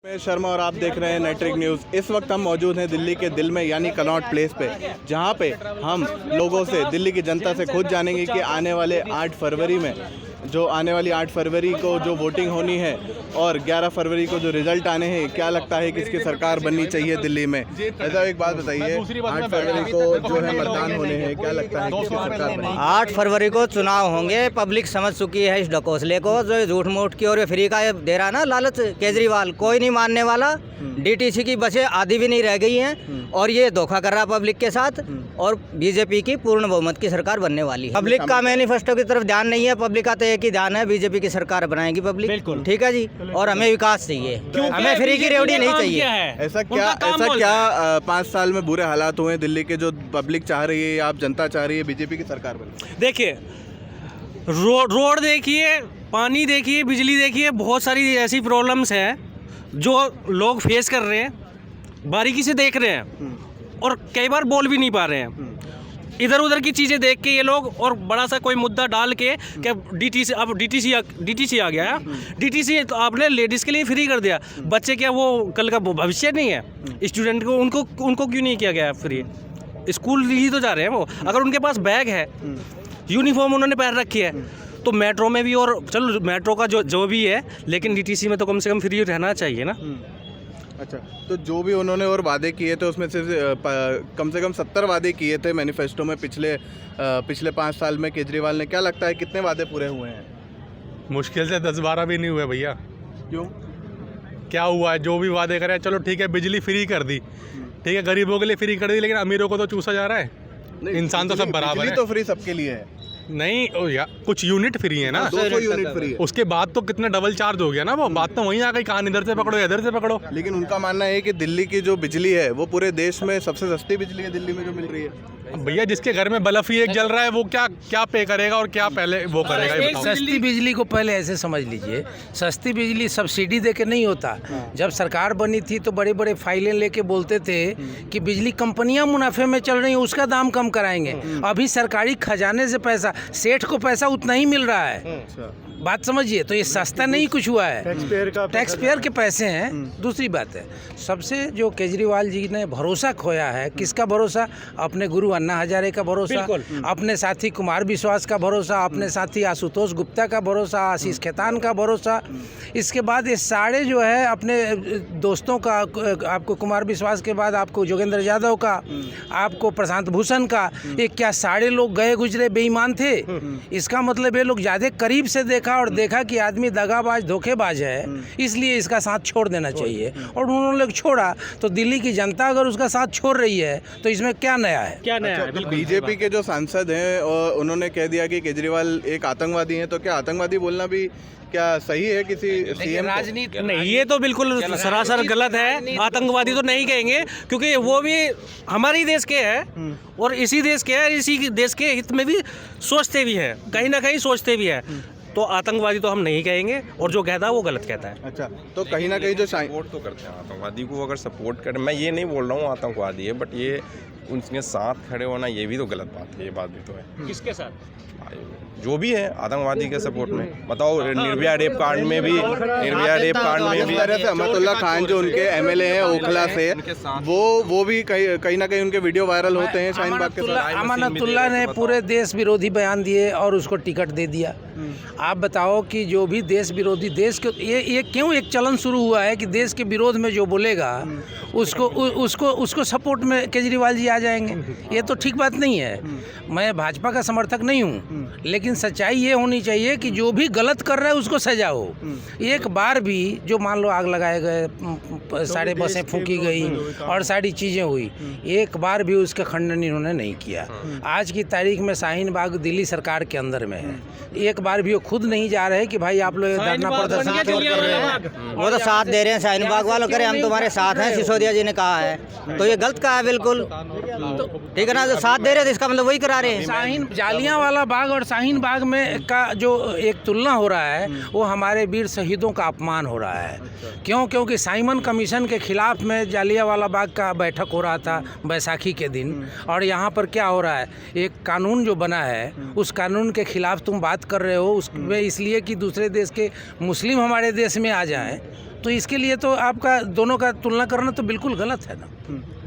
मैं शर्मा और आप देख रहे हैं नेट्रिक न्यूज़। इस वक्त हम मौजूद हैं दिल्ली के दिल में यानी कनॉट प्लेस पे, जहां पे हम लोगों से, दिल्ली की जनता से खुद जानेंगे कि आने वाले 8 फरवरी को जो वोटिंग होनी है और 11 फरवरी को जो रिजल्ट आने हैं, क्या लगता है किसकी सरकार बननी चाहिए दिल्ली में। ऐसा एक बात बताइए, 8 फरवरी को जो है मतदान होने हैं, क्या लगता है किसकी सरकार बनेगी? 8 फरवरी को चुनाव होंगे। पब्लिक समझ चुकी है इस ढकोसले को, जो झूठ मूठ की और फ्री का दे रहा ना लालच केजरीवाल, कोई नहीं मानने वाला। डीटीसी की बसें आधी भी नहीं रह गई हैं और ये धोखा कर रहा पब्लिक के साथ। और बीजेपी की पूर्ण बहुमत की सरकार बनने वाली है। पब्लिक का मैनिफेस्टो की तरफ ध्यान नहीं है, पब्लिक का तो एक ही ध्यान है, बीजेपी की सरकार बनाएगी पब्लिक। बिल्कुल ठीक है जी। और हमें विकास चाहिए, हमें फ्री की रेवड़ी नहीं चाहिए। ऐसा क्या 5 साल में बुरे हालात हुए दिल्ली के, जो पब्लिक चाह रही है, आप जनता चाह रही है बीजेपी की सरकार बने? देखिए, रोड देखिए, पानी देखिए, बिजली देखिए, बहुत सारी ऐसी प्रॉब्लम्स हैं जो लोग फेस कर रहे हैं, बारीकी से देख रहे हैं और कई बार बोल भी नहीं पा रहे हैं। इधर उधर की चीज़ें देख के ये लोग और बड़ा सा कोई मुद्दा डाल के क्या डीटीसी आ गया है। डीटीसी तो आपने लेडीज़ के लिए फ्री कर दिया, बच्चे क्या वो कल का भविष्य नहीं है स्टूडेंट को, उनको क्यों नहीं किया गया फ्री? स्कूल ही तो जा रहे हैं वो। अगर उनके पास बैग है, यूनिफॉर्म उन्होंने पहन रखी है, तो मेट्रो में भी, और चलो मेट्रो का जो भी है, लेकिन डीटीसी में तो कम से कम फ्री रहना चाहिए ना। अच्छा, तो जो भी उन्होंने और वादे किए थे उसमें से कम 70 वादे किए थे मैनिफेस्टो में पिछले 5 साल में केजरीवाल ने। क्या लगता है कितने वादे पूरे हुए हैं? मुश्किल से 10-12 भी नहीं हुए भैया। क्यों? क्या हुआ है? जो भी वादे करे, चलो ठीक है, बिजली फ्री कर दी, ठीक है, गरीबों के लिए फ्री कर दी, लेकिन अमीरों को तो चूसा जा रहा है। इंसान तो सब बराबर है। तो फ्री सबके लिए है नहीं कुछ यूनिट फ्री है ना, 200 यूनिट फ्री है। उसके बाद तो कितना डबल चार्ज हो गया ना। वो बात तो वहीं आ गई, कान इधर से पकड़ो इधर से पकड़ो। लेकिन उनका मानना है कि दिल्ली की जो बिजली है वो पूरे देश में सबसे सस्ती बिजली है दिल्ली में जो मिल रही है। भैया, जिसके घर में बल्ब ही एक जल रहा है वो क्या पे करेगा और क्या पहले वो करेगा, ये बताओ। सस्ती बिजली को पहले ऐसे समझ लीजिए, सस्ती बिजली सब्सिडी दे के नहीं होता। जब सरकार बनी थी तो बड़े बड़े फाइलें लेके बोलते थे कि बिजली कंपनियां मुनाफे में चल रही हैं, उसका दाम कम कराएंगे। अभी सरकारी खजाने से पैसा, सेठ को पैसा उतना ही मिल रहा है। बात समझिए, तो ये सस्ता नहीं कुछ हुआ है, टैक्स पेयर के पैसे हैं। दूसरी बात है, सबसे जो केजरीवाल जी ने भरोसा खोया है, किसका भरोसा? अपने गुरु अन्ना हजारे का भरोसा, अपने साथी कुमार विश्वास का भरोसा, अपने साथी आशुतोष गुप्ता का भरोसा, आशीष खेतान का भरोसा। इसके बाद ये सारे जो है अपने दोस्तों का, आपको कुमार विश्वास के बाद आपको जोगेंद्र यादव का, आपको प्रशांत भूषण का, ये क्या सारे लोग गए गुजरे बेईमान थे? इसका मतलब ये लोग ज़्यादा करीब से देखा कि आदमी दगाबाज धोखेबाज है, इसलिए इसका साथ छोड़ देना चाहिए, और उन्होंने लोग छोड़ा। तो दिल्ली की जनता अगर उसका साथ छोड़ रही है तो इसमें क्या नया है? क्या नया है? बीजेपी के जो सांसद हैं और उन्होंने कह दिया कि केजरीवाल एक आतंकवादी हैं, तो क्या आतंकवादी बोलना भी क्या सही है किसी सीएम? राजनीति नहीं, ये तो बिल्कुल सरासर गलत है। आतंकवादी तो नहीं कहेंगे, क्योंकि वो भी हमारे ही देश के हैं और इसी देश के हैं, इसी देश के हित में भी सोचते भी हैं, कहीं ना कहीं सोचते भी हैं। तो आतंकवादी तो हम नहीं कहेंगे, और जो कहता है वो गलत कहता है। अच्छा, तो कहीं ना कहीं जो सपोर्ट तो करते हैं आतंकवादी को, अगर सपोर्ट करें, मैं ये नहीं बोल रहा हूँ आतंकवादी है, बट ये उनके साथ खड़े होना ये भी तो गलत बात है। ये बात भी तो है। किसके साथ? जो भी है आतंकवादी के सपोर्ट में। बताओ, निर्भया रेप कांड में भी अहमदुल्ला खान जो उनके एमएलए हैं ओखला से, वो भी कहीं ना कहीं उनके वीडियो वायरल होते हैं शाहीन बाग के साथ। अमानतुल्लाह ने पूरे देश विरोधी बयान दिए और उसको टिकट दे दिया। आप बताओ कि जो भी देश विरोधी, देश के ये क्यों एक चलन शुरू हुआ है कि देश के विरोध में जो बोलेगा उसको सपोर्ट में केजरीवाल जी आ जाएंगे? ये तो ठीक बात नहीं है। मैं भाजपा का समर्थक नहीं हूँ, लेकिन सच्चाई ये होनी चाहिए कि जो भी गलत कर रहा है उसको सजा हो। एक बार भी जो मान लो आग लगाए गए, सारे बसें फूंकी गई और सारी चीज़ें हुई, एक बार भी उसका खंडन इन्होंने नहीं किया। आज की तारीख में शाहीन बाग दिल्ली सरकार के अंदर में है, एक बार भी वो खुद नहीं जा रहे कि भाई आप लोग धरना प्रदर्शन क्यों कर रहे हैं। वो तो साथ दे रहे हैं, शाहीन बाग वालों कह रहे हैं हम तुम्हारे साथ हैं, सिसोदिया जी ने कहा है, तो ये गलत कहा है बिल्कुल, ठीक है ना? जो साथ दे रहे थे इसका मतलब वही करा रहे हैं। शाहीन जालियांवाला बाग और शाहीन बाग में का जो एक तुलना हो रहा है, वो हमारे वीर शहीदों का अपमान हो रहा है। क्यों? क्योंकि साइमन कमीशन के खिलाफ में जालियांवाला बाग का बैठक हो रहा था बैसाखी के दिन, और यहाँ पर क्या हो रहा है, एक कानून जो बना है उस कानून के खिलाफ तुम बात कर रहे हो, उसमें इसलिए कि दूसरे देश के मुस्लिम हमारे देश में आ जाएं, तो इसके लिए तो आपका दोनों का तुलना करना तो बिल्कुल गलत है ना।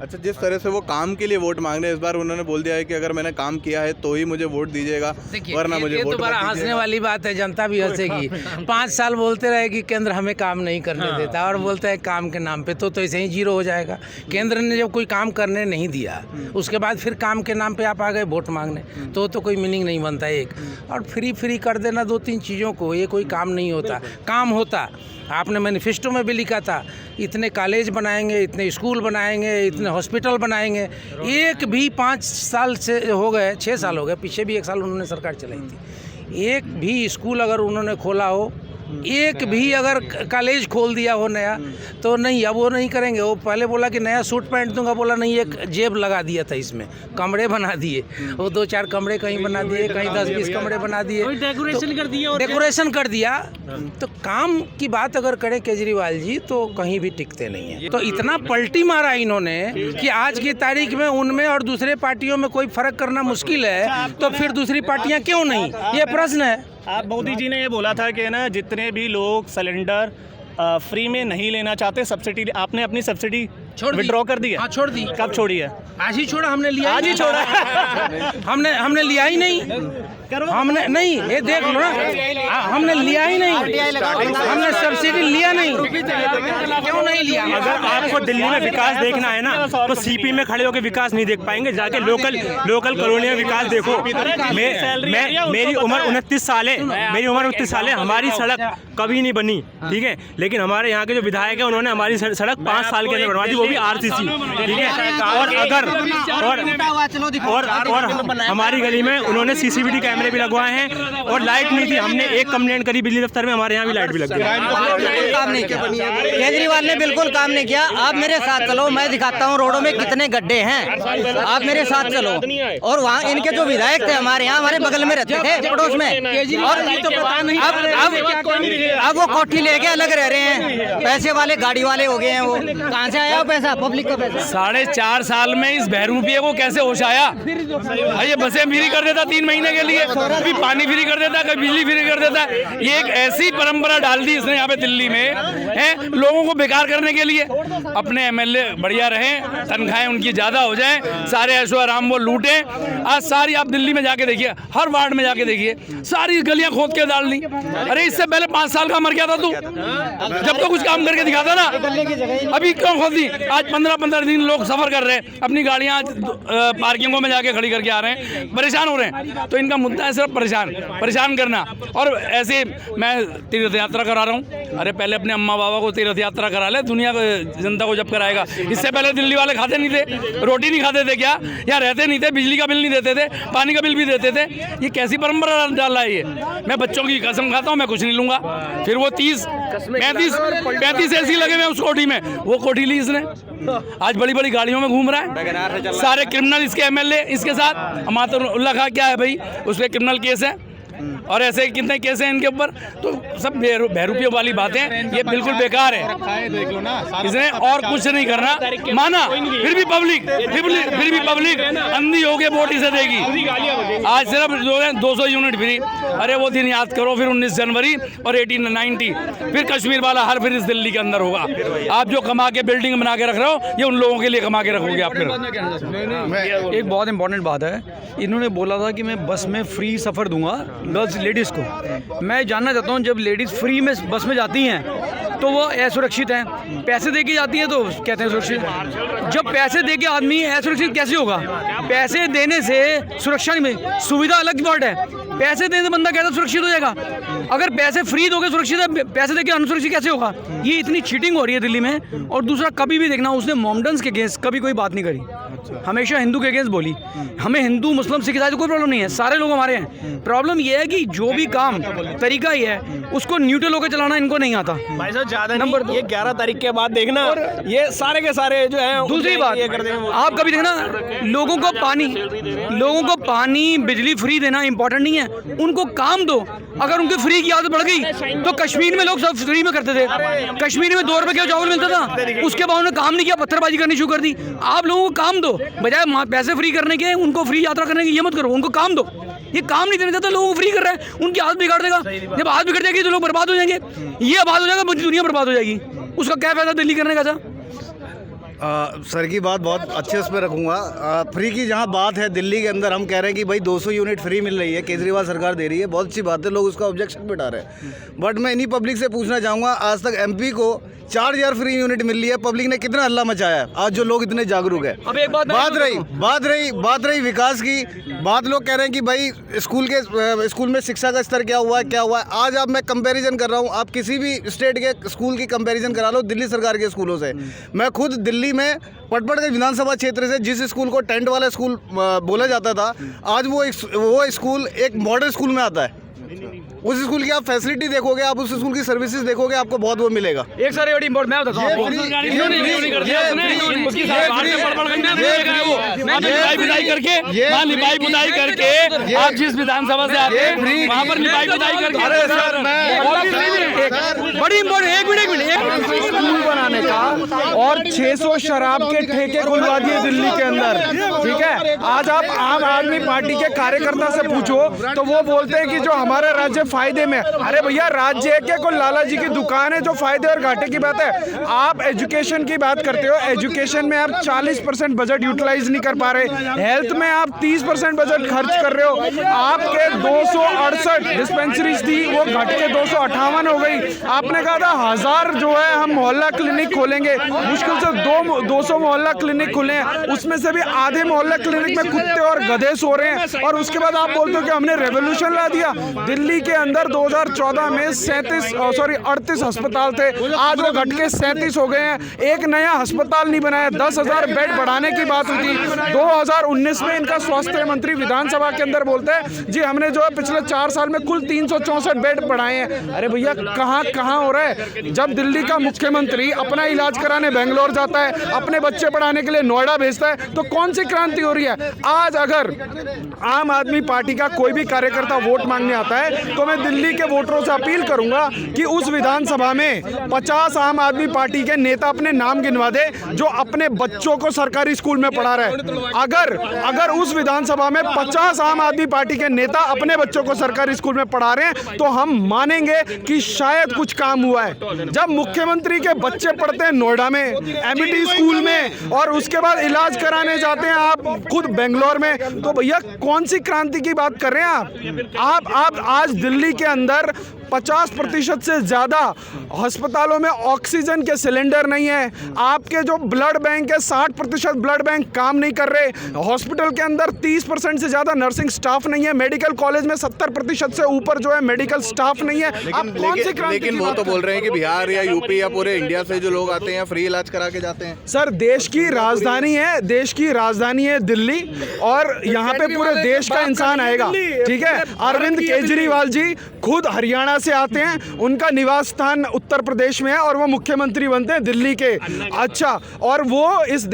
अच्छा, जिस तरह से वो काम के लिए वोट मांग रहे हैं, इस बार उन्होंने बोल दिया है कि अगर मैंने काम किया है तो ही मुझे वोट दीजिएगा, वरना मुझे ये वोट तो बड़ा मत हंसने दीजिएगा। वाली बात है, जनता भी हंसेगी। 5 साल बोलते रहे कि केंद्र हमें काम नहीं करने देता, और बोलते हैं काम के नाम पे तो ऐसे ही जीरो हो जाएगा। केंद्र ने जब कोई काम करने नहीं दिया, उसके बाद फिर काम के नाम पे आप आ गए वोट मांगने, तो कोई मीनिंग नहीं बनता एक। और फ्री कर देना 2-3 चीज़ों को, ये कोई काम नहीं होता। काम होता, आपने मैनिफेस्टो में भी लिखा था इतने कॉलेज बनाएंगे, इतने स्कूल बनाएंगे, इतने हॉस्पिटल बनाएंगे। एक भी 5 साल से हो गए, 6 साल हो गए, पीछे भी 1 साल उन्होंने सरकार चलाई थी, एक भी स्कूल अगर उन्होंने खोला हो, एक भी अगर कॉलेज खोल दिया हो नया, तो नहीं, अब वो नहीं करेंगे। वो पहले बोला कि नया सूट पैंट दूंगा, बोला नहीं, एक जेब लगा दिया था इसमें, कमरे बना दिए, वो 2-4 कमरे कहीं बना दिए, कहीं 10-20 कमरे बना दिए, डेकोरेशन कर दिया, डेकोरेशन कर दिया। तो काम की बात अगर करें केजरीवाल जी, तो कहीं भी टिकते नहीं है। तो इतना पलटी मारा इन्होंने कि आज की तारीख में उनमें और दूसरे पार्टियों में कोई फर्क करना मुश्किल है, तो फिर दूसरी पार्टियां क्यों नहीं, ये प्रश्न है। आप मोदी जी ने ये बोला था कि ना जितने भी लोग सिलेंडर फ्री में नहीं लेना चाहते, सब्सिडी, आपने अपनी सब्सिडी विड्रॉ कर दी है? हाँ, छोड़ दी। कब छोड़ी है? आज ही छोड़ा, हमने लिया आज ही छोड़ा हमने लिया ही नहीं, हमने नहीं, ये देख लो ना, हमने लिया ही नहीं, हमने सब्सिडी लिया नहीं। क्यों नहीं लिया? अगर आपको दिल्ली में विकास देखना है ना, तो सीपी में खड़े होकर विकास नहीं देख पाएंगे, जाके लोकल कॉलोनी में विकास देखो। मेरी उम्र 29 साल है, हमारी सड़क कभी नहीं बनी, ठीक है, लेकिन हमारे यहाँ के जो विधायक है उन्होंने हमारी सड़क 5 साल के अंदर बनवा दी, वो भी आरसीसी, ठीक है। और हमारी गली में उन्होंने सीसीटीवी कैमरे भी लगवाए हैं, और लाइट नहीं थी, हमने एक कंप्लेंट करी बिजली दफ्तर में, हमारे यहाँ भी लाइट भी लग गई। काम नहीं किया केजरीवाल ने, बिल्कुल काम नहीं किया। आप मेरे साथ चलो, मैं दिखाता हूँ रोडों में कितने गड्ढे हैं, आप मेरे साथ चलो। और वहाँ इनके जो विधायक थे हमारे यहाँ, हमारे बगल में रहते थे, पड़ोस में, और अब वो कोठी लेके अलग रह रहे हैं, पैसे वाले गाड़ी वाले हो गए हैं। वो कहाँ से आया पैसा? पब्लिक का पैसा। 4.5 साल में इस बहरूपिये को कैसे होश आया? ये बसें फ्री कर देता 3 महीने के लिए, कभी पानी फ्री कर देता, कभी बिजली फ्री कर देता। ये एक ऐसी परंपरा डाल दी इसने यहाँ पे दिल्ली में, है लोगों को बेकार करने के लिए। अपने एमएलए बढ़िया रहें, तनख्वाहें उनकी ज़्यादा हो जाएं, सारे ऐशो आराम वो लूटें। आज सारी आप दिल्ली में जाके देखिए, हर वार्ड में जाके देखिए, सारी गलियां खोद के डाल दी। अरे इससे पहले 5 साल का मर गया था तू, जब तो कुछ काम करके दिखाता ना, अभी क्यों खोद दी? आज 15-15 दिन लोग सफर कर रहे हैं, अपनी गाड़ियां पार्किंगों में जाके खड़ी करके आ रहे हैं, परेशान हो रहे हैं। तो इनका मुद्दा है सिर्फ परेशान करना। और ऐसे मैं तीर्थ यात्रा करा रहा हूँ, अरे पहले अपने अम्मा बाबा को तीर्थ यात्रा करा ले, दुनिया जनता को जब कराएगा। इससे पहले दिल्ली वाले खाते नहीं थे, रोटी नहीं खाते थे क्या, या रहते नहीं थे, बिजली का बिल नहीं देते थे, पानी का बिल भी देते थे। ये कैसी परंपरा डाल रहा है ये? मैं बच्चों की कसम खाता हूँ, मैं कुछ नहीं लूंगा। फिर वो 30-35 ऐसी लगे हुए उस कोठी में, वो कोठी ली इसने, आज बड़ी बड़ी गाड़ियों में घूम रहा है। सारे क्रिमिनल इसके एमएलए, इसके साथ अमातुल्लाह खां क्या है भाई, उस पर क्रिमिनल केस है, और ऐसे कितने केस हैं इनके ऊपर। तो सब बहरूपियों वाली बातें, ये बिल्कुल बेकार है। इसने और कुछ नहीं करना, माना, फिर भी पब्लिक अंधी होके वोट इसे देगी। आज सिर्फ 200 यूनिट फ्री, अरे वो दिन याद करो, फिर 19 जनवरी और 1890 फिर कश्मीर वाला हर फिर इस दिल्ली के अंदर होगा। आप जो कमा के बिल्डिंग बना के रख रहे हो, ये उन लोगों के लिए कमा के रखोगे आप। फिर एक बहुत इंपॉर्टेंट बात है, इन्होंने बोला था कि मैं बस में फ्री सफ़र दूंगा गर्ल्स लेडीज़ को। मैं जानना चाहता हूँ, जब लेडीज़ फ्री में बस में जाती हैं तो वो असुरक्षित हैं, पैसे दे के जाती हैं तो कहते हैं सुरक्षित। जब पैसे दे के आदमी असुरक्षित कैसे होगा? पैसे देने से सुरक्षा नहीं मिली, सुविधा अलग वर्ड है। पैसे देने से बंदा कैसे सुरक्षित हो जाएगा? अगर पैसे फ्री दोगे सुरक्षित है, पैसे देके अनुसुरक्षित कैसे होगा? ये इतनी चीटिंग हो रही है दिल्ली में। और दूसरा, कभी भी देखना उसने मोमडन्स के अगेंस्ट कभी कोई बात नहीं करी, हमेशा हिंदू के अगेंस्ट बोली। हमें हिंदू मुस्लिम सिख ईसाई कोई प्रॉब्लम नहीं है, सारे लोग हमारे हैं। प्रॉब्लम ये है कि जो भी काम तरीका ही है उसको न्यूट्रल होकर चलाना इनको नहीं आता। भाई साहब ज़्यादा नंबर ये 11 तारीख के बाद देखना, ये सारे के सारे जो है। दूसरी बात, आप कभी देखना, लोगों को पानी बिजली फ्री देना इंपॉर्टेंट नहीं है, उनको काम दो। अगर उनकी फ्री की आदत बढ़ गई तो कश्मीर में लोग सब फ्री में करते थे, कश्मीर में 2 रुपए का चावल मिलता था, उसके बाद उन्होंने काम नहीं किया, पत्थरबाजी करनी शुरू कर दी। आप लोगों को काम दो, बजाय पैसे फ्री करने के उनको फ्री यात्रा करने की ये मत करो, उनको काम दो। ये काम नहीं देना चाहता, लोगों को फ्री कर रहा है, उनकी हालत बिगाड़ देगा। जब हालत बिगड़ जाएगी तो लोग बर्बाद हो जाएंगे, ये आबाद हो जाएगा, पूरी दुनिया बर्बाद हो जाएगी। उसका क्या फायदा दिल्ली करने का? सर की बात बहुत अच्छे उस पर रखूँगा। फ्री की जहाँ बात है, दिल्ली के अंदर हम कह रहे हैं कि भाई 200 यूनिट फ्री मिल रही है, केजरीवाल सरकार दे रही है, बहुत अच्छी बात है, लोग उसका ऑब्जेक्शन बिठा रहे हैं। बट मैं इन्हीं पब्लिक से पूछना चाहूँगा, आज तक एमपी को 4000 फ्री यूनिट मिल रही है, पब्लिक ने कितना हल्ला मचाया है, आज जो लोग इतने जागरूक है। अब एक बात रही विकास की बात, लोग कह रहे हैं कि भाई स्कूल में शिक्षा का स्तर क्या हुआ है। आज आप मैं कंपैरिजन कर रहा हूँ, आप किसी भी स्टेट के स्कूल की कंपैरिजन करा लो दिल्ली सरकार के स्कूलों से। मैं खुद दिल्ली में पटपट के विधानसभा क्षेत्र से, जिस स्कूल को टेंट वाला स्कूल बोला जाता था, आज वो स्कूल एक मॉडल स्कूल में आता है। उस स्कूल की आप फैसिलिटी देखोगे, आप उस स्कूल की सर्विसेज देखोगे, आपको बहुत वो मिलेगा। एक सारे बड़ी इम्पोर्ट मैं बताता हूँ, आप जिस विधानसभा से आते हैं वहाँ पर निपाई पुताई करके बड़ी इम्पोर्टेंट, एक मिनट स्कूल बनाने का और 600 शराब के ठेके खुलवा दिए दिल्ली के अंदर, ठीक है। आज आप आम आदमी पार्टी के कार्यकर्ता से पूछो तो वो बोलते हैं कि जो हमारा राज्य फायदे में। अरे भैया, राज्य है क्या कोई लाला जी की दुकान है जो फायदे और घाटे की बात है? आप एजुकेशन की बात करते हो, एजुकेशन में आप 40% बजट यूटिलाइज नहीं कर पा रहे, हेल्थ में आप 30% बजट खर्च कर रहे हो। आपके 268 डिस्पेंसरीज थी, वो घट के 258 हो गई। आपने कहा था 1000 जो है हम मोहल्ला क्लिनिक खोलेंगे, मुश्किल से 200 मोहल्ला क्लिनिक खुले हैं, उसमें से भी आधे मोहल्ला क्लिनिक में कुत्ते और गधे सो रहे हैं। और उसके बाद आप बोलते हो कि हमने रेवोल्यूशन ला दिया। दिल्ली के अंदर 2014 में 38 अस्पताल थे, आज वो घट के 37 हो गए हैं। एक नया अस्पताल नहीं बनाया, 10,000 बेड बढ़ाने की बात हुई थी। 2019 में इनका स्वास्थ्य मंत्री विधानसभा के अंदर बोलते हैं जी हमने जो है पिछले 4 साल में कुल 364 बेड बढ़ाए हैं। अरे भैया, कहाँ हो रहा है? जब दिल्ली का मुख्यमंत्री अपना इलाज कराने बेंगलोर जाता है, अपने बच्चे पढ़ाने के लिए नोएडा भेजता है, तो कौन सी क्रांति हो रही है? आज अगर आम आदमी पार्टी का कोई भी कार्यकर्ता वोट मांगने आता है तो मैं दिल्ली के वोटरों से अपील करूंगा कि उस विधानसभा में 50 आम आदमी पार्टी के नेता अपने नाम गिनवा दे जो अपने बच्चों को सरकारी स्कूल में पढ़ा रहे हैं। अगर उस विधानसभा में 50 आम आदमी पार्टी के नेता अपने बच्चों को सरकारी स्कूल में पढ़ा रहे हैं तो हम मानेंगे कि शायद कुछ काम हुआ है। जब मुख्यमंत्री के बच्चे पढ़ते हैं नोएडा में, एमईटी स्कूल में, और उसके बाद इलाज कराने जाते हैं आप खुद बेंगलोर में, तो भैया कौन सी क्रांति की बात कर रहे हैं आप आज दिल्ली के अंदर 50% से ज़्यादा अस्पतालों में ऑक्सीजन के सिलेंडर नहीं है। आपके जो ब्लड बैंक है 60% ब्लड बैंक काम नहीं कर रहे। हॉस्पिटल के अंदर 30% से ज़्यादा नर्सिंग स्टाफ नहीं है। मेडिकल कॉलेज में 70% से ऊपर जो है मेडिकल स्टाफ नहीं है। आप कौन सी क्रांति? लेकिन वो तो बोल रहे हैं कि बिहार या यूपी या पूरे इंडिया से जो लोग आते हैं फ्री इलाज करा के जाते हैं। सर, देश की राजधानी है दिल्ली, और यहाँ पे पूरे देश का इंसान आएगा, ठीक है। अरविंद केजरीवाल जी खुद हरियाणा से आते हैं, उनका निवास स्थान उत्तर प्रदेश में है और वो मुख्यमंत्री बनते हैं दिल्ली के। अच्छा, और वो इस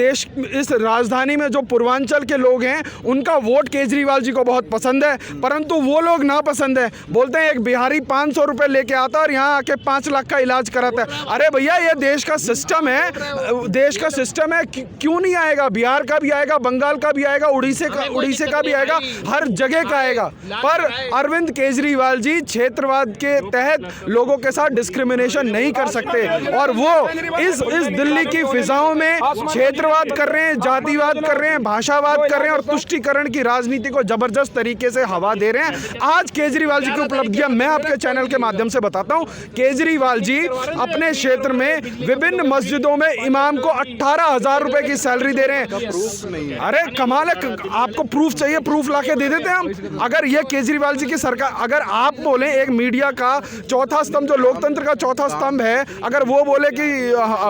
राजधानी में जो पूर्वांचल के लोग हैं उनका वोट केजरीवाल जी को बहुत पसंद है, परंतु वो लोग ना पसंद है। बोलते हैं एक बिहारी 500 रुपए लेके आता है और यहाँ आके 5 लाख का इलाज कराता है। अरे भैया, ये देश का सिस्टम है, क्यों नहीं आएगा? बिहार का भी आएगा, बंगाल का भी आएगा, उड़ीसे का भी आएगा, हर जगह का आएगा। पर अरविंद केजरीवाल जी क्षेत्रवाद के तहत लोगों के साथ डिस्क्रिमिनेशन नहीं कर सकते, और वो इस दिल्ली की फिजाओं में क्षेत्रवाद कर रहे हैं, जातिवाद कर रहे हैं, भाषावाद कर रहे हैं और तुष्टीकरण की राजनीति को जबरदस्त तरीके से हवा दे रहे हैं। आज केजरीवाल जी की उपलब्धियां मैं आपके चैनल के माध्यम से बताता हूं। केजरीवाल जी अपने क्षेत्र में विभिन्न मस्जिदों में इमाम को 18,000 रुपए की सैलरी दे रहे हैं। अरे कमाल है, आपको प्रूफ चाहिए, प्रूफ लाके दे देते हैं हम। अगर ये केजरीवाल जी की सरकार, अगर आप बोले एक मीडिया का चौथा स्तंभ, जो लोकतंत्र का चौथा स्तंभ है, अगर वो बोले कि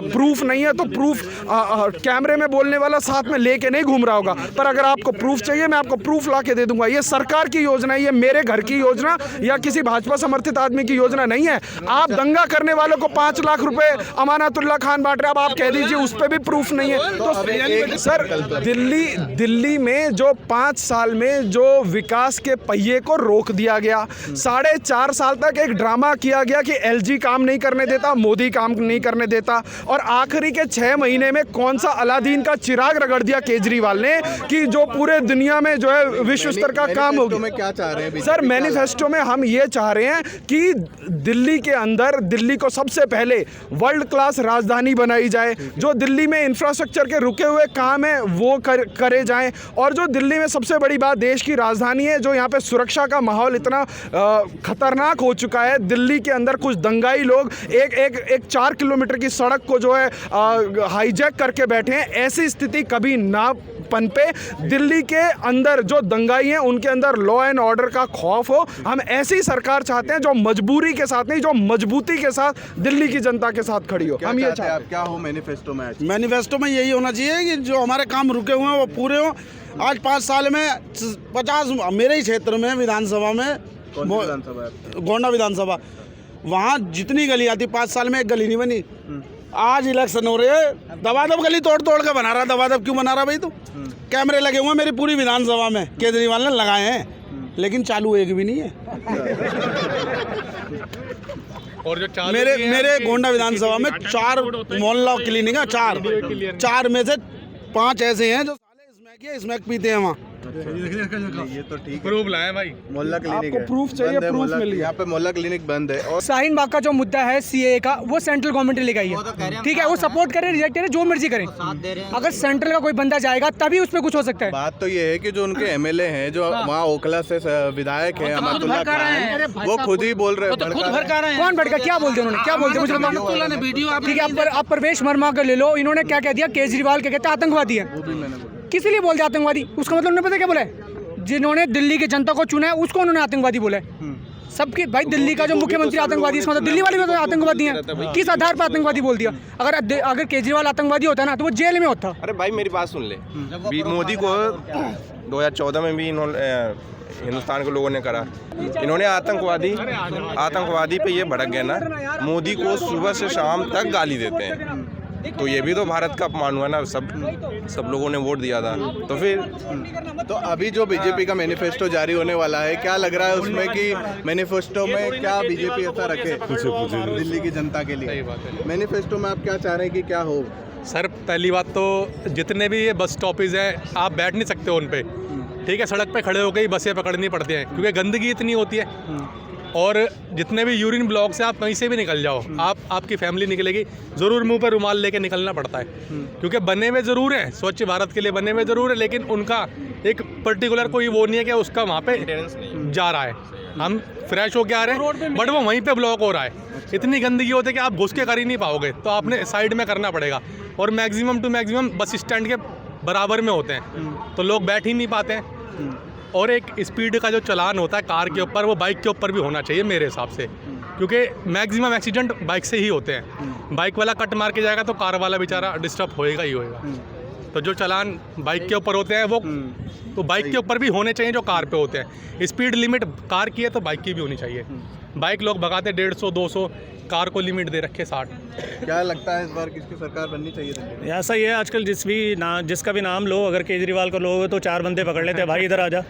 प्रूफ नहीं है, तो प्रूफ कैमरे में बोलने वाला साथ में लेके नहीं घूम रहा होगा। पर अगर आपको प्रूफ चाहिए, मैं आपको प्रूफ ला के दे दूंगा। ये सरकार की योजना है, ये मेरे घर की योजना या किसी भाजपा समर्थित आदमी की योजना नहीं है। आप दंगा करने वालों को 5 लाख रुपए अमानतुल्लाह खान बांट रहे, अब आप कह दीजिए उस पर भी प्रूफ नहीं है। तो सर, दिल्ली में जो 5 साल में जो विकास के पहिए को रोक दिया गया, 4 साल तक एक ड्रामा किया गया कि एलजी काम नहीं करने देता, मोदी काम नहीं करने देता, और आखिरी के 6 महीने में कौन सा अलादीन का चिराग रगड़ दिया केजरीवाल ने कि जो पूरे दुनिया में जो है विश्व स्तर का काम हो गया। में क्या चाह रहे हैं सर, मैनिफेस्टो में हम ये चाह रहे हैं कि दिल्ली के अंदर दिल्ली को सबसे पहले वर्ल्ड क्लास राजधानी बनाई जाए, जो दिल्ली में इंफ्रास्ट्रक्चर के रुके हुए काम है वो करे जाएं, और जो दिल्ली में सबसे बड़ी बात देश की राजधानी है, जो यहाँ पे सुरक्षा का माहौल इतना खतरनाक हो चुका है, दिल्ली के अंदर कुछ दंगाई लोग एक 4 किलोमीटर की सड़क को जो है हाईजैक करके बैठे हैं। ऐसी स्थिति कभी ना पनपे। दिल्ली के अंदर जो दंगाई हैं उनके अंदर लॉ एंड ऑर्डर का खौफ हो। हम ऐसी सरकार चाहते हैं जो मजबूरी के साथ नहीं, जो मजबूती के साथ दिल्ली की जनता के साथ खड़ी हो। हम ये चाहते हैं। क्या हो मैनिफेस्टो में? मैनिफेस्टो में यही होना चाहिए कि जो हमारे काम रुके हुए हैं वो पूरे हों। आज 5 साल में 50 मेरे ही क्षेत्र में विधानसभा में, गोंडा विधानसभा, वहाँ जितनी गली आती 5 साल में एक गली नहीं बनी। आज इलेक्शन हो रहे हैं, दबादब गली तोड़ के बना रहा। दबादब क्यों बना रहा भाई? तो कैमरे लगे हुए हैं मेरी पूरी विधानसभा में, केजरीवाल ने लगाए हैं, लेकिन चालू एक भी नहीं है। और जो मेरे गोंडा विधानसभा में 4 मोहल्ला क्लिनिक है, 4 में से 5 ऐसे हैं जो स्मैक पीते हैं वहाँ। ये तो ठीक है, प्रूफ लाए भाई। मोहल्ला क्लिनिक आपको प्रूफ चाहिए, प्रूफ मिल गया। यहाँ पे मोहल्ला क्लिनिक बंद है। और शाहीन बाग का जो मुद्दा है सीए का, वो सेंट्रल गवर्नमेंट ने लेकर आई है, ठीक है, वो सपोर्ट करे रिजेक्ट करे जो मर्जी करें, अगर सेंट्रल का कोई बंदा जाएगा तभी उस पर कुछ हो सकता है। बात तो ये है कि जो उनके एमएलए हैं, जो वहाँ ओखला से विधायक है अहमदुल्ला खान, वो खुद ही बोल रहे हैं। कौन भड़का? क्या बोलते उन्होंने? क्या बोलते मुझे? ठीक है, आप परवेश वर्मा का ले लो, इन्होंने क्या कह दिया? केजरीवाल क्या कहते हैं? आतंकवादी है। किसी लिए बोलते आतंकवादी? उसका मतलब उन्होंने पता क्या बोला है? जिन्होंने दिल्ली की जनता को चुना है उसको उन्होंने आतंकवादी बोला है। सबके भाई दिल्ली का जो मुख्यमंत्री आतंकवादी, इसका मतलब दिल्ली वाले भी तो आतंकवादी हैं। किस आधार पर आतंकवादी बोल दिया? अगर केजरीवाल आतंकवादी होता ना तो वो जेल में होता। अरे भाई मेरी बात सुन ले, मोदी को 2014 में भी इन्होंने हिंदुस्तान के लोगों ने करा, इन्होंने आतंकवादी पे ये भड़क गए ना, मोदी को सुबह से शाम तक गाली देते हैं, तो ये भी तो भारत का अपमान हुआ ना। सब लोगों ने वोट दिया था, तो फिर तो अभी जो बीजेपी का मैनिफेस्टो जारी होने वाला है, क्या लग रहा है उसमें कि मैनिफेस्टो में क्या बीजेपी ऐसा रखे दिल्ली की जनता के लिए? मैनिफेस्टो में आप क्या चाह रहे हैं कि क्या हो? सर, पहली बात तो जितने भी ये बस स्टॉपेज हैं आप बैठ नहीं सकते उन पे, ठीक है, सड़क पे खड़े होकर ही बसें पकड़नी पड़ती हैं क्योंकि गंदगी इतनी होती है। और जितने भी यूरिन ब्लॉक से आप कहीं से भी निकल जाओ, आपकी फैमिली निकलेगी, ज़रूर मुंह पर रुमाल लेके निकलना पड़ता है क्योंकि बने हुए ज़रूर हैं, स्वच्छ भारत के लिए बने हुए ज़रूर है, लेकिन उनका एक पर्टिकुलर कोई वो नहीं है कि उसका वहाँ पे जा रहा है। हम फ्रेश होके आ रहे हैं बट वो वहीं पे ब्लॉक हो रहा है। इतनी गंदगी होती है कि आप घुस के कर ही नहीं पाओगे, तो आपने साइड में करना पड़ेगा। और maximum to maximum bus stand के बराबर में होते हैं, तो लोग बैठ ही नहीं पाते हैं। और एक स्पीड का जो चलान होता है कार के ऊपर, वो बाइक के ऊपर भी होना चाहिए मेरे हिसाब से, क्योंकि मैक्सिमम एक्सीडेंट बाइक से ही होते हैं। बाइक वाला कट मार के जाएगा तो कार वाला बेचारा डिस्टर्ब होएगा ही होएगा। तो जो चलान बाइक के ऊपर होते हैं वो तो बाइक के ऊपर भी होने चाहिए जो कार पे होते हैं। स्पीड लिमिट कार की है तो बाइक की भी होनी चाहिए। बाइक लोग भगाते 150 200, कार को लिमिट दे रखे 60। क्या लगता है इस बार किसकी सरकार बननी चाहिए दिल्ली में? ऐसा ही है, आजकल जिसका भी नाम लो, अगर केजरीवाल को लोगे तो 4 बंदे पकड़ लेते हैं, भाई इधर आ जा।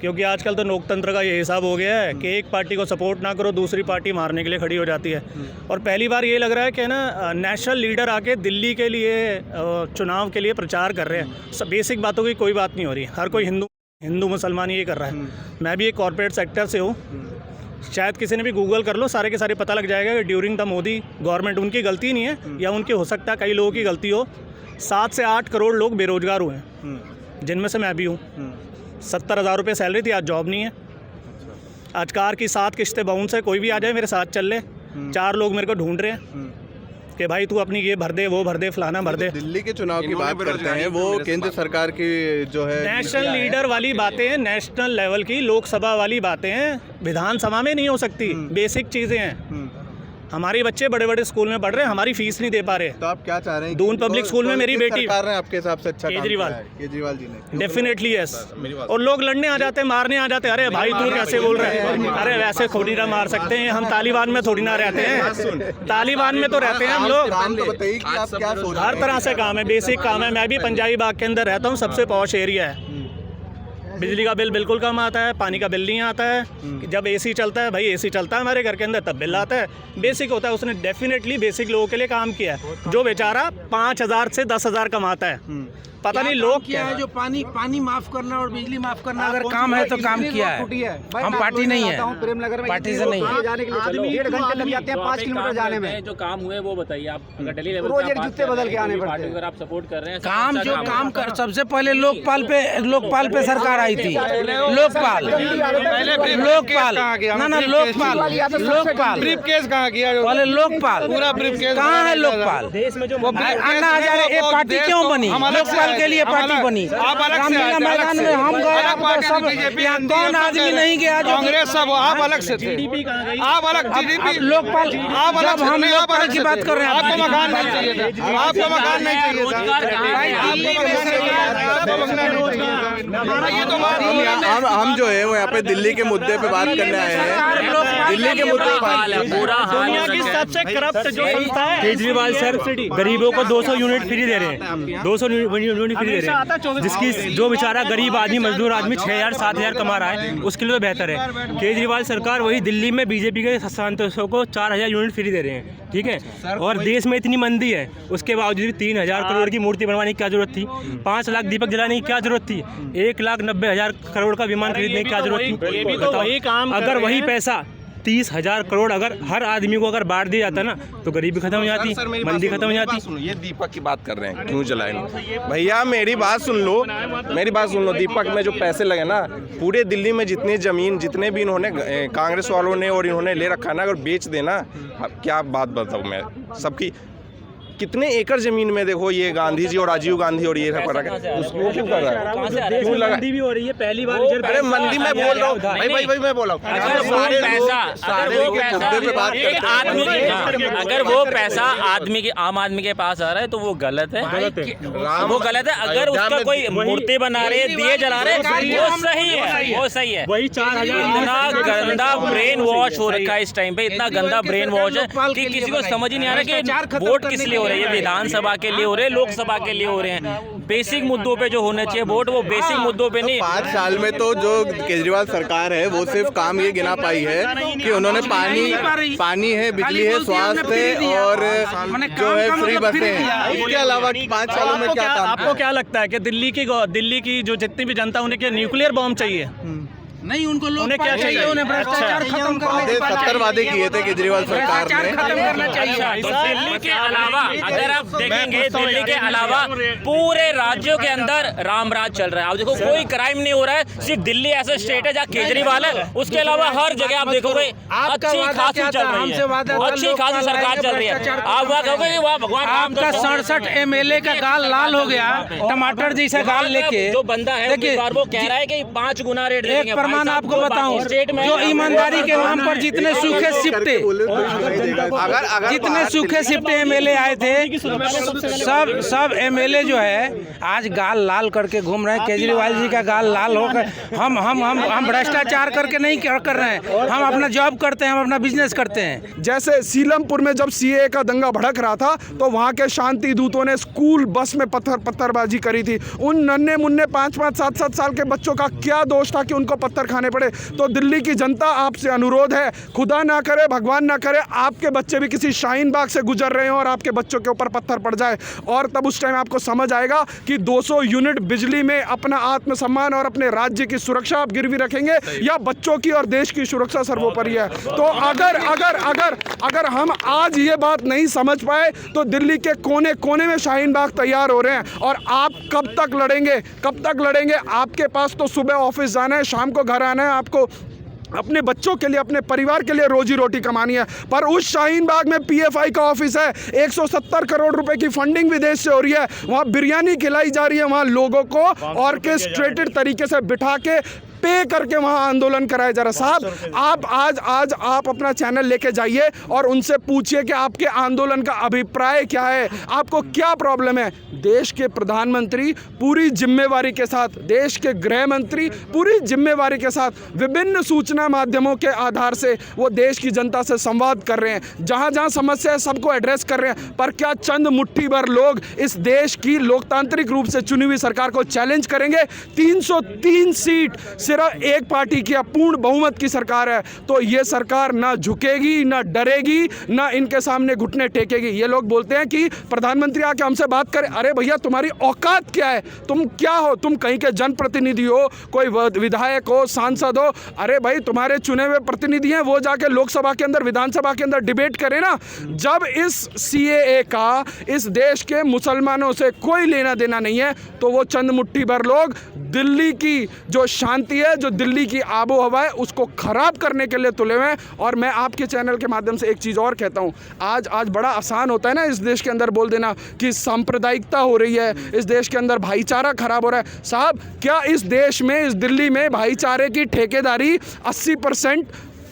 क्योंकि आजकल तो लोकतंत्र का ये हिसाब हो गया है कि एक पार्टी को सपोर्ट ना करो, दूसरी पार्टी मारने के लिए खड़ी हो जाती है। और पहली बार ये लग रहा है कि ना नेशनल लीडर आके दिल्ली के लिए चुनाव के लिए प्रचार कर रहे हैं। बेसिक बातों की कोई बात नहीं हो रही, हर कोई हिंदू मुसलमान ये कर रहा है। मैं भी एक कॉर्पोरेट सेक्टर से हूँ, शायद किसी ने भी गूगल कर लो, सारे के सारे पता लग जाएगा कि ड्यूरिंग द मोदी गवर्नमेंट, उनकी गलती नहीं है या उनकी हो सकता है कई लोगों की गलती हो, 7 से 8 करोड़ लोग बेरोजगार हुए हैं, जिनमें से मैं भी हूँ। 70,000 रुपये सैलरी थी, आज जॉब नहीं है। आज कार की 7 किस्तें बाउंस है, कोई भी आ जाए मेरे साथ चल ले। 4 लोग मेरे को ढूंढ रहे हैं कि भाई तू अपनी ये भर दे, वो भर दे, फलाना भर दे। दिल्ली के चुनाव की बात करते हैं, वो केंद्र सरकार की जो है नेशनल लीडर वाली बातें हैं, नेशनल लेवल की लोकसभा वाली बातें हैं, विधानसभा में नहीं हो सकती। बेसिक चीज़ें हैं। हमारे बच्चे बड़े बड़े स्कूल में पढ़ रहे हैं, हमारी फीस नहीं दे पा रहे। तो आप क्या चाह रहे हैं? दून पब्लिक स्कूल में मेरी बेटी सरकार ने आपके हिसाब से अच्छा केजरीवाल जी ने डेफिनेटली यस। और लोग लड़ने आ जाते हैं, मारने आ जाते हैं। अरे भाई तू कैसे बोल रहे हैं? अरे वैसे थोड़ी ना मार सकते हैं, हम तालिबान में थोड़ी ना रहते हैं। तालिबान में तो रहते हैं हम लोग। हर तरह से काम है, बेसिक काम है। मैं भी पंजाबी बाग के अंदर रहता हूँ, सबसे पॉश एरिया है। बिजली का बिल बिल्कुल कम आता है, पानी का बिल नहीं आता है। जब एसी चलता है, भाई एसी चलता है हमारे घर के अंदर, तब बिल आता है। बेसिक होता है, उसने डेफिनेटली बेसिक लोगों के लिए काम किया है। जो बेचारा 5,000 से 10,000 कमाता है, पता नहीं लोग क्या है जो पानी माफ करना और बिजली माफ करना अगर काम है तो काम किया है। हम पार्टी नहीं है, पार्टी से नहीं है। जाने के लिए 1.5 घंटे लग जाते हैं 5 किलोमीटर जाने में। जो काम हुए वो बताइए आप, अगर दिल्ली लेवल रोज एक जूते बदल के आने पड़ते हैं। अगर आप सपोर्ट कर रहे हैं, काम जो काम कर, सबसे पहले लोकपाल पे सरकार आई थी। लोकपाल ना लोकपाल ब्रीफ केस कहाँ किया? पहले लोकपाल पूरा ब्रीफ केस कहाँ है? लोकपाल देश में जो अन्ना हजारे एक पार्टी क्यों बनी? लोकपाल के लिए पार्टी बनी। रामलीला मैदान में हम गए, सब यहाँ कौन आदमी नहीं गया जो कांग्रेस सब आप अलग से थे, आप अलग टीडीपी लोकपाल। आप अलग जब हम से, आप लोकपाल अलग की से बात कर रहे हैं, आपको मकान नहीं चाहिए था, आपको मकान नहीं चाहिए था। हम जो है वो यहाँ पे दिल्ली के मुद्दे पे बात करने आए हैं। दिल्ली के मुद्दे पे बात दुनिया की सबसे करप्ट जो संस्था है केजरीवाल सर, गरीबों को 200 यूनिट फ्री दे रहे हैं, 200 यूनिट फ्री दे रहे हैं, जिसकी जो बेचारा गरीब आदमी, मजदूर आदमी 6,000 7,000 कमा रहा है, उसके लिए तो बेहतर है। केजरीवाल सरकार वही दिल्ली में बीजेपी के सांसदों को 4,000 यूनिट फ्री दे रहे हैं, ठीक है। और देश में इतनी मंदी है, उसके बावजूद भी 3,000 करोड़ की मूर्ति बनवाने की क्या जरूरत थी? 5 लाख दीपक जलाने की क्या जरूरत थी? 1,90,000 करोड़ का विमान खरीदने की क्या जरूरत थी? बताओ, अगर वही पैसा 30,000 करोड़ अगर हर आदमी को अगर बांट दिया जाता ना, तो गरीबी खत्म हो जाती, मंदी खत्म हो जाती। ये दीपक की बात कर रहे हैं, क्यों जलाएंगे? भैया मेरी बात सुन लो, दीपक में जो पैसे लगे ना, पूरे दिल्ली में जितनी ज़मीन, जितने भी इन्होंने कांग्रेस वालों ने और इन्होंने ले रखा ना, अगर बेच देना, क्या बात बताऊँ मैं, सबकी कितने एकड़ जमीन में देखो, ये गांधी जी और राजीव गांधी और ये सब कर रहा है, उसको क्यों कर रहा है? क्यों लगा? मंदी भी हो रही है पहली बार। अरे मंदी में बोल रहा हूँ भाई, मैं बोल रहा हूँ, अगर वो पैसा आम आदमी के पास आ रहा है तो वो गलत है, वो गलत है। अगर उसका कोई मूर्ति बना रहे, दिए जला रहे, वो सही है, वो सही है। वही 4,000 इतना गंदा ब्रेन वॉश हो रखा है इस टाइम पे, इतना गंदा ब्रेन वॉश है कि किसी को समझ ही नहीं आ रहा कि वोट किस लिए हो रहे हैं। विधानसभा के लिए हो रहे हैं, लोकसभा के लिए हो रहे हैं। बेसिक मुद्दों पे जो होने चाहिए वोट, वो बेसिक मुद्दों पे नहीं। 5 साल में तो जो केजरीवाल सरकार है वो सिर्फ काम ये गिना पाई है कि उन्होंने पानी है, बिजली है, स्वास्थ्य है और जो है फ्री बसें हैं। इसके अलावा 5 सालों में क्या काम? आपको क्या लगता है कि दिल्ली की जो जितनी भी जनता, उन्हें क्या न्यूक्लियर बॉम्ब चाहिए? नहीं, उनको उन्हें क्या चाहिए? उन्हें भ्रष्टाचार खत्म करने 70 वादे किए थे केजरीवाल सरकार ने। खत्म करना चाहिए। तो दिल्ली के अलावा अगर आप देखेंगे, दिल्ली के अलावा पूरे राज्यों के अंदर राम राज चल रहा है। आप देखो, कोई क्राइम नहीं हो रहा है, सिर्फ दिल्ली ऐसा स्टेट है जहाँ केजरीवाल है, उसके अलावा हर जगह आप देखोगे अच्छी खासी चल रही है, अच्छी खासी सरकार चल रही है। आप वहाँ कहोगे कि वहाँ भगवान आपका 67 MLA का गाल लाल हो गया, टमाटर जैसा गाल लेके। जो बंदा है उम्मीदवार, वो कह रहा है कि 5 गुना रेट देंगे। आपको बताऊं, जो ईमानदारी के नाम पर जितने सूखे सिपटे MLA आए थे, सब MLA जो है आज गाल लाल करके घूम रहे हैं। केजरीवाल जी का गाल लाल होकर हम भ्रष्टाचार करके नहीं कर रहे हैं, हम अपना जॉब करते हैं, हम अपना बिजनेस करते हैं। जैसे सीलमपुर में जब CAA का दंगा भड़क रहा था तो वहाँ के शांति दूतों ने स्कूल बस में पत्थरबाजी करी थी। उन नन्हे मुन्ने 5-5 7-7 साल के बच्चों का क्या दोष था कि उनको पत्थर खाने पड़े? तो दिल्ली की जनता, आपसे अनुरोध है, खुदा ना करे, भगवान ना करे, आपके बच्चे भी किसी शाहीन बाग से गुजर रहे हो और आपके बच्चों के ऊपर पत्थर पड़ जाए, और तब उस टाइम आपको समझ आएगा कि 200 यूनिट बिजली में अपना आत्मसम्मान और अपने राज्य की सुरक्षा आप गिरवी रखेंगे या बच्चों की और देश की सुरक्षा सर्वोपरि है। तो अगर हम आज ये बात नहीं समझ पाए तो दिल्ली के कोने कोने में शाहीन बाग तैयार हो रहे हैं। और आप कब तक लड़ेंगे? आपके पास तो सुबह ऑफिस जाना है, शाम को घर आना है, आपको अपने बच्चों के लिए, अपने परिवार के लिए रोजी रोटी कमानी है। पर उस शाहीन बाग में PFI का ऑफिस है, 170 करोड़ रुपए की फंडिंग विदेश से हो रही है, वहाँ बिरयानी खिलाई जा रही है, वहाँ लोगों को ऑर्केस्ट्रेटेड तरीके से बिठा के पे करके वहाँ आंदोलन कराया जा रहा है। साहब आप आज आप अपना चैनल लेके जाइए और उनसे पूछिए कि आपके आंदोलन का अभिप्राय क्या है, आपको क्या प्रॉब्लम है। देश के प्रधानमंत्री पूरी जिम्मेवारी के साथ, देश के गृह मंत्री पूरी जिम्मेवारी के साथ विभिन्न सूचना माध्यमों के आधार से वो देश की जनता से संवाद कर रहे हैं, जहां जहां समस्या है सबको एड्रेस कर रहे हैं। पर क्या चंद मुट्ठी भर लोग इस देश की लोकतांत्रिक रूप से चुनी हुई सरकार को चैलेंज करेंगे? 303 सीट सिर्फ एक पार्टी की अपूर्ण बहुमत की सरकार है, तो ये सरकार ना झुकेगी, ना डरेगी, ना इनके सामने घुटने टेकेगी। ये लोग बोलते हैं कि प्रधानमंत्री आके हमसे बात करे। अरे भैया, तुम्हारी औकात क्या है? तुम क्या हो? तुम कहीं के जनप्रतिनिधि हो, कोई विधायक हो, सांसद हो? अरे भाई, तुम्हारे चुने हुए प्रतिनिधि हैं, वो जाके लोकसभा के अंदर, विधानसभा के अंदर डिबेट करें ना। जब इस CAA का इस देश के मुसलमानों से कोई लेना देना नहीं है, तो वो चंद मुट्ठी भर लोग दिल्ली की जो शांति है, जो दिल्ली की आबो हवा है, उसको खराब करने के लिए तुले हुए हैं। और मैं आपके चैनल के माध्यम से एक चीज़ और कहता हूँ, आज बड़ा आसान होता है ना इस देश के अंदर बोल देना कि सांप्रदायिकता हो रही है, इस देश के अंदर भाईचारा खराब हो रहा है। साहब, क्या इस देश में, इस दिल्ली में भाईचारे की ठेकेदारी 80%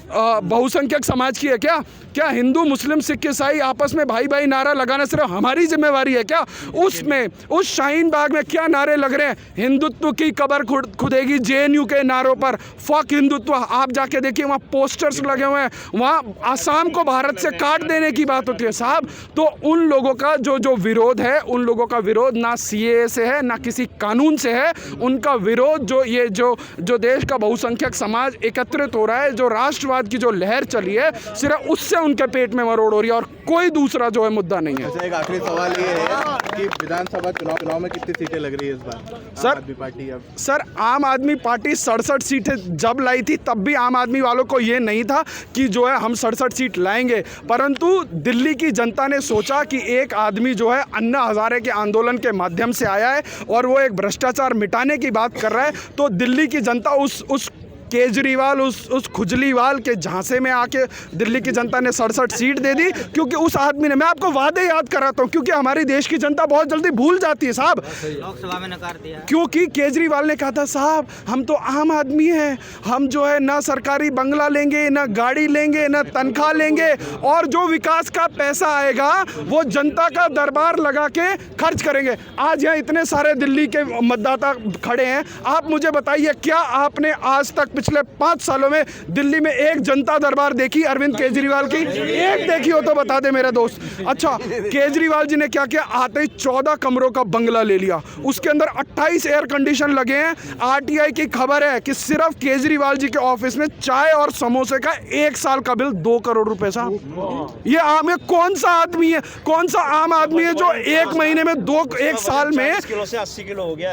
बहुसंख्यक समाज की है क्या? क्या हिंदू, मुस्लिम, सिख, ईसाई आपस में भाई भाई नारा लगाना सिर्फ हमारी जिम्मेवारी है क्या? उसमें उस शाहीन बाग में क्या नारे लग रहे हैं? हिंदुत्व की कब्र खुदेगी JNU के नारों पर, फक हिंदुत्व। आप जाके देखिए, वहाँ पोस्टर्स लगे हुए हैं, वहाँ आसाम को भारत से काट देने की बात होती है। साहब, तो उन लोगों का जो विरोध है, उन लोगों का विरोध ना CAA से है, ना किसी कानून से है। उनका विरोध जो देश का बहुसंख्यक समाज एकत्रित हो रहा है, जो राष्ट्रवाद की जो लहर चली है, सिर्फ उससे उनके पेट में मरोड़ हो रही है, और कोई दूसरा जो है मुद्दा नहीं है। एक आखिरी सवाल ये है कि विधानसभा चुनाव में कितनी सीटें लग रही है इस बार? सर, आम आदमी पार्टी सर, आम आदमी पार्टी 67 सीटें जब लाई थी, तब भी आम आदमी वालों को ये नहीं था कि जो है हम 67 सीट लाएंगे। परंतु दिल्ली की जनता ने सोचा कि एक आदमी जो है अन्ना हजारे के आंदोलन के माध्यम से आया है और वो एक भ्रष्टाचार मिटाने की बात कर रहा है, तो दिल्ली की जनता उस केजरीवाल, उस खुजलीवाल के झांसे में आके दिल्ली की जनता ने 67 सीट दे दी, क्योंकि उस आदमी ने, मैं आपको वादे याद कराता हूँ, क्योंकि हमारी देश की जनता बहुत जल्दी भूल जाती है साहब। लोकसभा में नकार दिया, क्योंकि केजरीवाल ने कहा था, साहब हम तो आम आदमी हैं, हम जो है ना सरकारी बंगला लेंगे, ना गाड़ी लेंगे, ना तनख्वाह लेंगे, और जो विकास का पैसा आएगा वो जनता का दरबार लगा के खर्च करेंगे। आज यहाँ इतने सारे दिल्ली के मतदाता खड़े हैं, आप मुझे बताइए, क्या आपने आज तक पिछले 5 सालों में दिल्ली में एक जनता दरबार देखी अरविंद केजरीवाल की? एक देखी हो तो बता दे मेरा दोस्त। अच्छा, केजरीवाल जी ने क्या किया? आते ही 14 कमरों का बंगला ले लिया, उसके अंदर 28 एयर कंडीशन लगे हैं। RTI की खबर है कि सिर्फ केजरीवाल जी के ऑफिस में चाय और समोसे का 1 साल का बिल 2 करोड़ रुपए साहब। ये आम है? कौन सा आदमी है, कौन सा आम आदमी है जो एक महीने में एक साल में किलो से 80 किलो हो गया,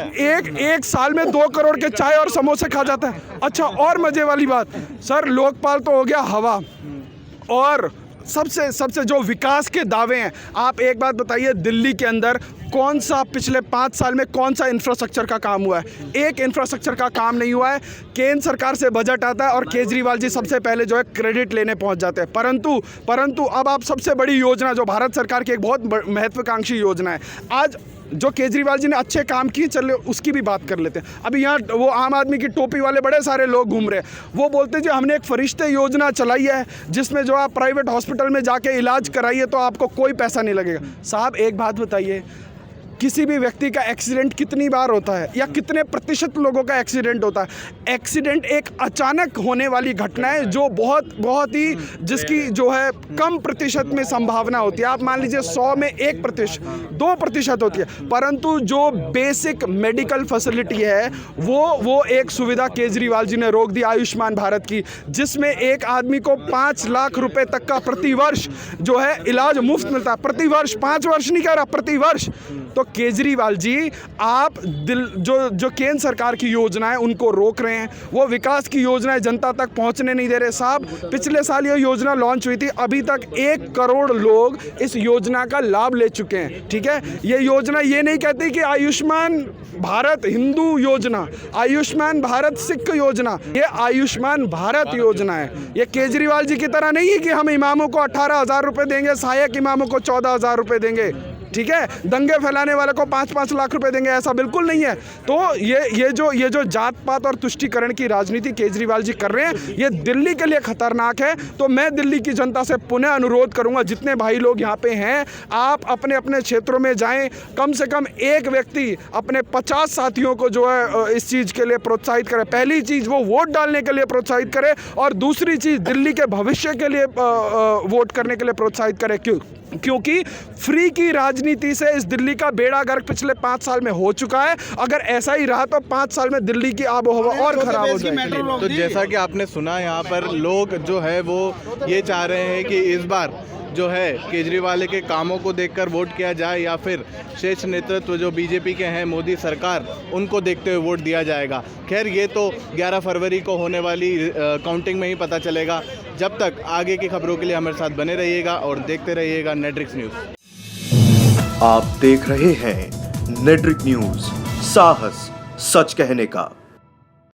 एक साल में 2 करोड़ के चाय और समोसे खा जाता है? अच्छा, और मजे वाली बात सर, लोकपाल तो हो गया हवा, और सबसे जो विकास के दावे हैं, आप एक बात बताइए, दिल्ली के अंदर कौन सा पिछले 5 साल में कौन सा इंफ्रास्ट्रक्चर का काम हुआ है? एक इंफ्रास्ट्रक्चर का काम नहीं हुआ है। केंद्र सरकार से बजट आता है और केजरीवाल जी सबसे पहले जो है क्रेडिट लेने पहुंच जाते हैं। परंतु अब आप सबसे बड़ी योजना, जो भारत सरकार की एक बहुत महत्वाकांक्षी योजना है, आज जो केजरीवाल जी ने अच्छे काम किए, चलो उसकी भी बात कर लेते हैं। अभी यहाँ वो आम आदमी की टोपी वाले बड़े सारे लोग घूम रहे हैं, वो बोलते हैं जी हमने एक फरिश्ते योजना चलाई है, जिसमें जो आप प्राइवेट हॉस्पिटल में जाके इलाज कराइए तो आपको कोई पैसा नहीं लगेगा। साहब, एक बात बताइए, किसी भी व्यक्ति का एक्सीडेंट कितनी बार होता है, या कितने प्रतिशत लोगों का एक्सीडेंट होता है? एक्सीडेंट एक अचानक होने वाली घटना है, जो बहुत ही जिसकी जो है कम प्रतिशत में संभावना होती है। आप मान लीजिए 100 में 1%, 2% होती है। परंतु जो बेसिक मेडिकल फैसिलिटी है, वो एक सुविधा केजरीवाल जी ने रोक दी, आयुष्मान भारत की, जिसमें एक आदमी को 5 लाख रुपए तक का प्रतिवर्ष जो है इलाज मुफ्त मिलता है। प्रतिवर्ष, 5 वर्ष नहीं कह रहा, प्रतिवर्ष। तो केजरीवाल जी, आप जो केंद्र सरकार की योजना है उनको रोक रहे हैं, वो विकास की योजनाएं जनता तक पहुंचने नहीं दे रहे। साहब, पिछले साल ये योजना लॉन्च हुई थी, अभी तक 1 करोड़ लोग इस योजना का लाभ ले चुके हैं। ठीक है, ये योजना ये नहीं कहती कि आयुष्मान भारत हिंदू योजना, आयुष्मान भारत सिख योजना, ये आयुष्मान भारत योजना है। ये केजरीवाल जी की तरह नहीं है कि हम इमामों को 18,000 रुपये देंगे, सहायक इमामों को 14,000 रुपये देंगे। ठीक है, दंगे फैलाने वाले को 5-5 लाख रुपए देंगे, ऐसा बिल्कुल नहीं है। तो ये जो जात पात और तुष्टीकरण की राजनीति केजरीवाल जी कर रहे हैं, ये दिल्ली के लिए खतरनाक है। तो मैं दिल्ली की जनता से पुनः अनुरोध करूंगा, जितने भाई लोग यहाँ पे हैं, आप अपने अपने क्षेत्रों में जाएं, कम से कम एक व्यक्ति अपने 50 साथियों को जो है इस चीज़ के लिए प्रोत्साहित करे। पहली चीज़ वो वोट डालने के लिए प्रोत्साहित करे, और दूसरी चीज़ दिल्ली के भविष्य के लिए वोट करने के लिए प्रोत्साहित करे। क्योंकि फ्री की राजनीति से इस दिल्ली का बेड़ा गर्क पिछले 5 साल में हो चुका है। अगर ऐसा ही रहा तो 5 साल में दिल्ली की आबो हवा और खराब हो जाएगी। तो जैसा कि आपने सुना, यहाँ पर लोग जो है वो ये चाह रहे हैं कि इस बार जो है केजरीवाल के कामों को देखकर वोट किया जाए, या फिर शीर्ष नेतृत्व जो बीजेपी के हैं, मोदी सरकार, उनको देखते हुए वोट दिया जाएगा। खैर, ये तो 11 फरवरी को होने वाली काउंटिंग में ही पता चलेगा। जब तक आगे की खबरों के लिए हमारे साथ बने रहिएगा और देखते रहिएगा नेट्रिक्स न्यूज़। आप देख रहे हैं नेट्रिक्स न्यूज़, साहस सच कहने का।